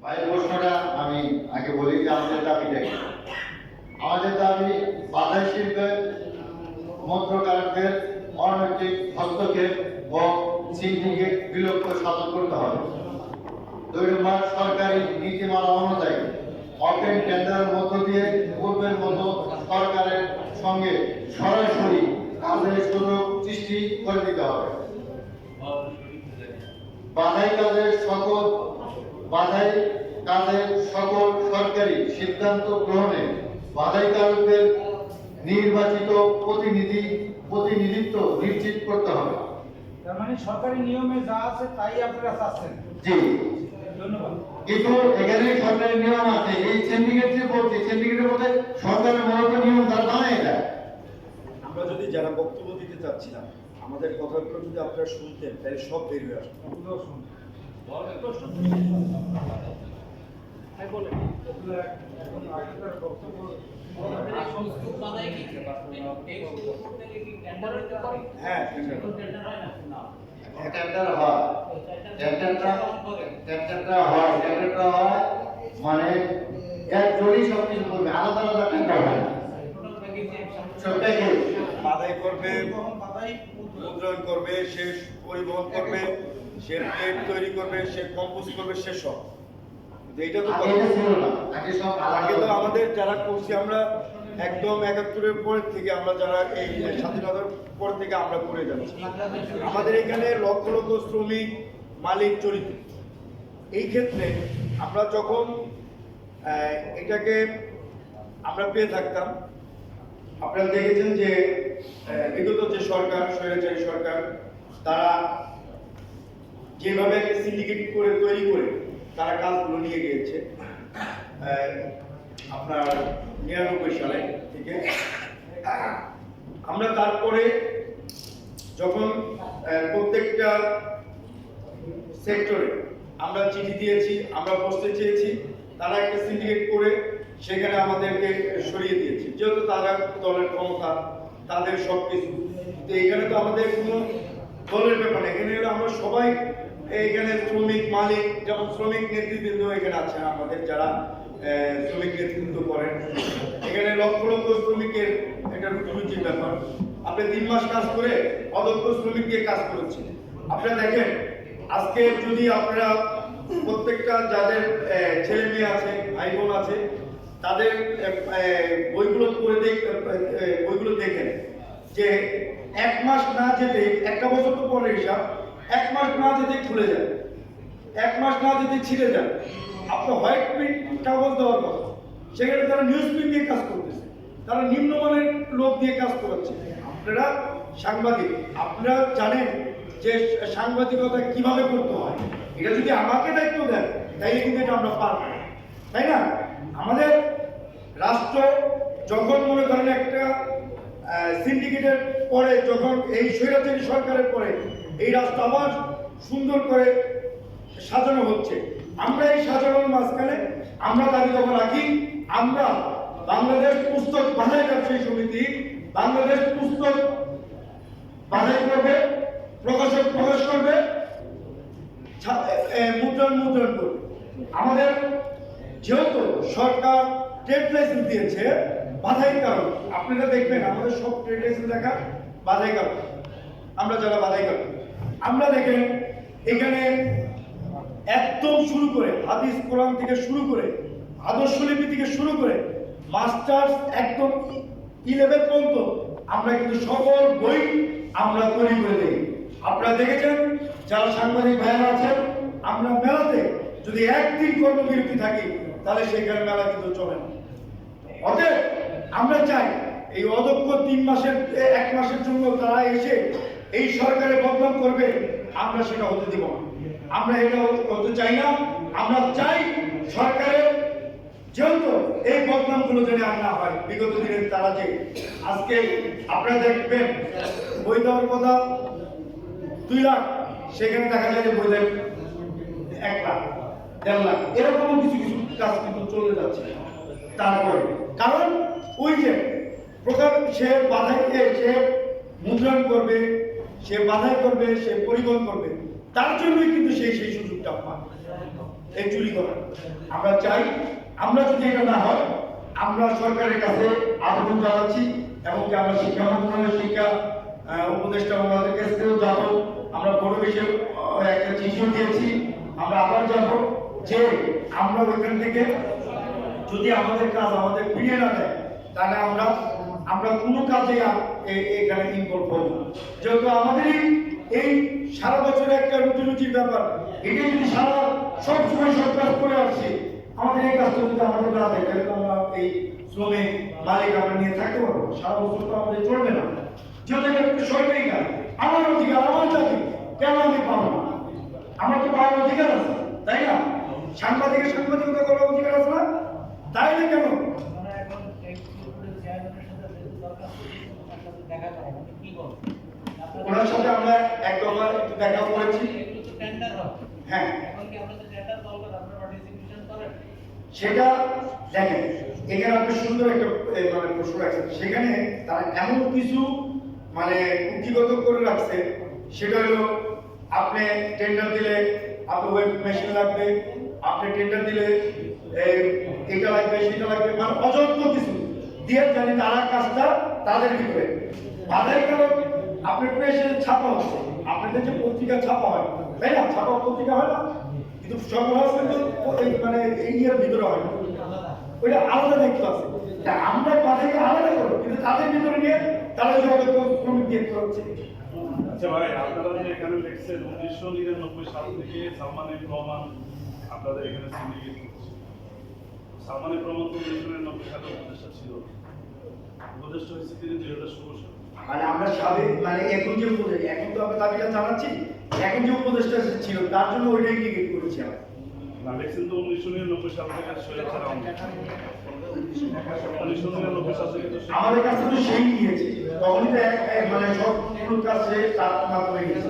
ভাই প্রশ্নটা আমি আগে বলি যে আমাদের দাবিটা কি। আমাদের দাবি বাধাই শিল্পের মন্ত্রকারকদের অনৈতিক হস্তক্ষেপ ও সিন্ডিকেট বিলুপ্ত সাধন করতে হবে। 2 নম্বর, সরকারি নীতিমালা অনুযায়ী ওপেন টেন্ডারের মধ্য দিয়ে পূর্বের মতো সরকারের সঙ্গে সরাসরি কাজের সুযোগ সৃষ্টি করে দিতে হবে। বাধাই কাজের সকল সরকারি সিদ্ধান্ত গ্রহণে বাধাইকারকদের নির্বাচিত প্রতিনিধিত্ব নিশ্চিত করতে হবে। তার মানে সরকারি নিয়মে যা আছে তাই আপনারা চাচ্ছেন? জি, ধন্যবাদ। কিন্তু এখানে সরকারি নিয়ম আছে, এই সিন্ডিকেট যে বলছে সিন্ডিকেটের মধ্যে সরকারের মূলত নিয়ম তারা বানায় এটা। আমরা যদি যারা বক্তব্য দিতে চাচ্ছিলাম আমাদের কথাগুলো যদি আপনারা শুনতেন তাহলে সব বের হয়ে আসতো। হ্যাঁ, টেন্ডার হয়, মানে একজনই সবকিছু করবে, আলাদা আলাদা টেন্ডার হয় না। সবটাকে বাধাই করবে, মুদ্রণ করবে, সে পরিবহন করবে, সে প্লেট তৈরি করবে, সে কম্পোজ করবে, সে সব। এইটা তো ছিল না, আগে সব আগে তো আমাদের যারা করছি আমরা একদম 71-এর পর থেকে আমরা যারা এই স্বাধীনতার পর থেকে আমরা করে যাচ্ছি। আমাদের এখানে লক্ষ লক্ষ শ্রমিক মালিক জড়িত। এই ক্ষেত্রে আমরা যখন এটাকে আমরা পেয়ে থাকতাম, আপনারা দেখেছেন যে বিগত যে সরকার, স্বৈরাচারী সরকার, তারা যেভাবে সিন্ডিকেট করে তৈরি করে তারা কাজগুলো নিয়ে গিয়েছে আপনার 99 সালে থেকে। আমরা তারপরে যখন প্রত্যেকটা সেক্টরে আমরা চিঠি দিয়েছি, আমরা বসতে চেয়েছি, তারা একটা সিন্ডিকেট করে সেখানে আমাদেরকে সরিয়ে দিয়েছে, যেহেতু তারা দলের ক্ষমতা, তাদের সবকিছু। তো এখানে তো আমাদের কোনো দলের ব্যাপার না, এখানে আমরা সবাই, এখানে শ্রমিক মালিক, যেমন শ্রমিক নেতৃবৃন্দ এখানে আছে আমাদের, যারা শ্রমিক নেতৃত্ব করেন। এখানে লক্ষ লক্ষ শ্রমিকের একটা রুচির ব্যাপার। আপনি 3 মাস কাজ করে অদক্ষ শ্রমিক দিয়ে কাজ করেছেন। আপনারা দেখেন আজকে যদি আপনারা প্রত্যেকটা যাদের ছেলে মেয়ে আছে, ভাই বোন আছে, তাদের বইগুলো দেখেন যে 1 মাস না যেতে, একটা বছর তো পরে হিসাব, 1 মাস না যেতে খুলে যায়, 1 মাস না যেতে ছিঁড়ে যায়। আপনার হোয়াইট প্রিন্ট কাগজ দেওয়ার কথা, সেখানে তারা নিউজ প্রিন্ট দিয়ে কাজ করতেছে, তারা নিম্নমানের লোক দিয়ে কাজ করাচ্ছে। আপনারা সাংবাদিক, আপনারা জানেন যে সাংবাদিকতা কিভাবে করতে হয়। এটা যদি আমাকে দায়িত্ব দেন তাইলে কিন্তু এটা আমরা পারব, তাই না? আমাদের রাষ্ট্র যখন মনে করেন একটা সিন্ডিকেটের পরে, যখন এই স্বৈরাচারী সরকারের পরে এই রাষ্ট্র আবার সুন্দর করে সাজানো হচ্ছে, আমরা এই সাজানোর মাঝখানে আমরা দাবি দাবা রাখি, আমরা বাংলাদেশ পুস্তক বাধাই ব্যবসায়ী সমিতি, বাংলাদেশ পুস্তক বাধাই করবে, প্রকাশ করবে, মুদ্রণ করবে। আমাদের যেহেতু সরকার ট্রেড লাইসেন্স দিয়েছে বাধাই কারণ, আপনারা দেখবেন আমাদের সব ট্রেড লাইসেন্স দেখা বাধাই কারণ। আমরা যারা বাধাই কারণ, আমরা দেখেন এখানে একদম শুরু করে হাদিস কোরআন থেকে শুরু করে আদর্শ লিপি থেকে শুরু করে মাস্টার্স একদম 11 পর্যন্ত আমরা কিন্তু সকল বই আমরা তৈরি করে দিই। আপনারা দেখেছেন যারা সাংবাদিক ভাইয়েরা আছেন, আমরা মেলাতে যদি একদিন কর্মবিরতি থাকি তাহলে সেখানে মেলা কিন্তু চলে না। অতএব আমরা চাই এই অদক্ষ 1 মাসের জন্য তারা এসে এই সরকারের বদনাম করবে, আমরা সেটা হতে দেব না। আমরা এটা হতে চাই না। আমরা চাই সরকারের যেহেতু এই বদনামগুলো যেন আর না হয়। বিগত দিনে তারা যে আজকে আপনারা দেখবেন বই দেওয়ার কথা 2 লাখ, সেখানে দেখা যায় যে বই দেয় 1 লাখ, 1.5 লাখ, এরকম কিছু কাজ কিন্তু চলে যাচ্ছে। তারপরে কারণ ওই যে প্রকার সে মুদ্রণ করবে, সে বাধাই করবে, সে পরিবহন করবে, তার জন্যই কিন্তু সেই সুযোগ স্টাফ পান এই চুরি করা। আমরা চাই, আমরা যদি এটা না হয়, আমরা সরকারের কাছে আবেদন জানাচ্ছি এবং কি আমরা শিক্ষা মন্ত্রণালয়ের শিক্ষা উপদেষ্টা আমাদের কাছেও যাব, আমরা বড় বিষয়ে একটা চিঠিও দিয়েছি, আমরা আবার যাব যে আমরা ওইখান থেকে যদি আমাদের কাজ আমাদের ফিরিয়ে না দেয় তাহলে আমরা কোনো কাজে এখানে ইনভলভ হব না। যেহেতু আমাদের এই সারা বছরে একটা রুটির ব্যাপার, এটা যদি সব সময় সব কাজ করে আসছি, আমাদের এই কাজটা যদি আমাদের না দেয় তাহলে তো আমরা এই শ্রমিক মালিক আমরা নিয়ে থাকতে পারবো না। সারা বছর তো আমাদের চলবে না। যেহেতু এটা একটা সরকারি কাজ, আমার অধিকার, আমার চাকরি, কেন আমি পাবো না? আমার তো পাওয়ার অধিকার আছে, তাই না? সাংবাদিকতা করার অধিকার আছে না? তাই না কেন? ওনার সাথে আমরা এক দফা দেখা করেছি। হ্যাঁ, সেটা দেখেন, এখানে আপনি সুন্দর একটা মানে প্রশ্ন রাখছেন। সেখানে তারা এমন কিছু মানে কুক্ষিগত করে রাখছে, সেটা হলো আপনি টেন্ডার দিলে আপনার ওয়েব মেশিন লাগবে, আপনি টেন্ডার দিলে এটা লাগবে সেটা লাগবে, মানে অযত্ন কিছু দিয়ে জানি তারা কাজটা তাদের ভিতরে বাধার কারণ আপনার প্রেসে ছাপা হচ্ছে, আপনাদের যে পত্রিকা ছাপা হয়, তাই না? ছাপা পত্রিকা হয় না, কিন্তু সরবরাহ কিন্তু মানে এই ইয়ের ভিতরে হয় না, ওইটা আলাদা দায়িত্ব আছে। তা আমরা বাধাকে আলাদা করবো, কিন্তু তাদের ভিতরে নিয়ে তারা যোগাযোগ শ্রমিক দিয়ে করছে। আচ্ছা ভাই, আপনারা যে এখানে লিখছেন 1999 সাল থেকে সালমান এফ রহমান আপনাদের এখানে সিন্ডিকেট করছে। সালমান এফ রহমান তো 1999 সালে উপদেষ্টা ছিল, উপদেষ্টা হয়েছে তিনি 2016 সালে। মানে আমরা সাবেক মানে এখন যে উপদেষ্টা, এখন তো আমরা দাবিটা জানাচ্ছি, এখন যে উপদেষ্টা ছিল তার জন্য ওইটা ইন্ডিকেট করেছি আমরা। না, লিখছেন তো 1999 সাল থেকে স্বৈরাচার আমল। 1999 সাল থেকে তো আমাদের কাছে তো সেই নিয়েছে, তখনই তো মানে সব পুরো কাছে তার মাধ্যমে গেছে।